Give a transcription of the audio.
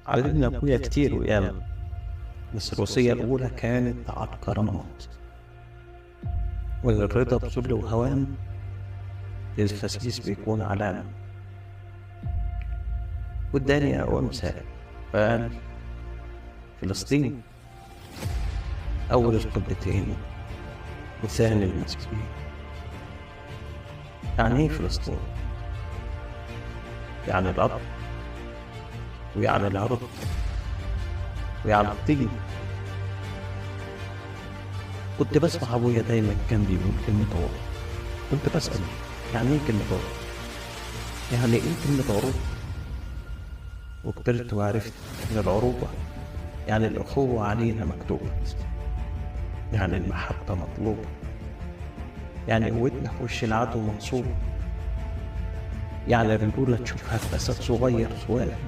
علمنا أبويا كتير وياما، بس الوصية الأولى كانت على الكرامات، وإن الرضا بذل وهوان للخسيس بيكون علامة. واداني أقوى مثال فقال: فلسطين أول القبلتين وثاني المسكين. يعني إيه فلسطين؟ يعني الأرض، ويعني العرض، ويعني الطين. كنت بسمع أبويا دايما كان بيقول كلمة عروض، كنت بسأل يعني إيه كلمة عروض؟ يعني إيه كلمة عروض؟ وكبرت وعرفت إن العروبة يعني الأخوة علينا مكتوبة، يعني المحبة مطلوبة، يعني قوتنا في وش العدو منصوبة، يعني الرجولة تشوفها في أسد صغير سواء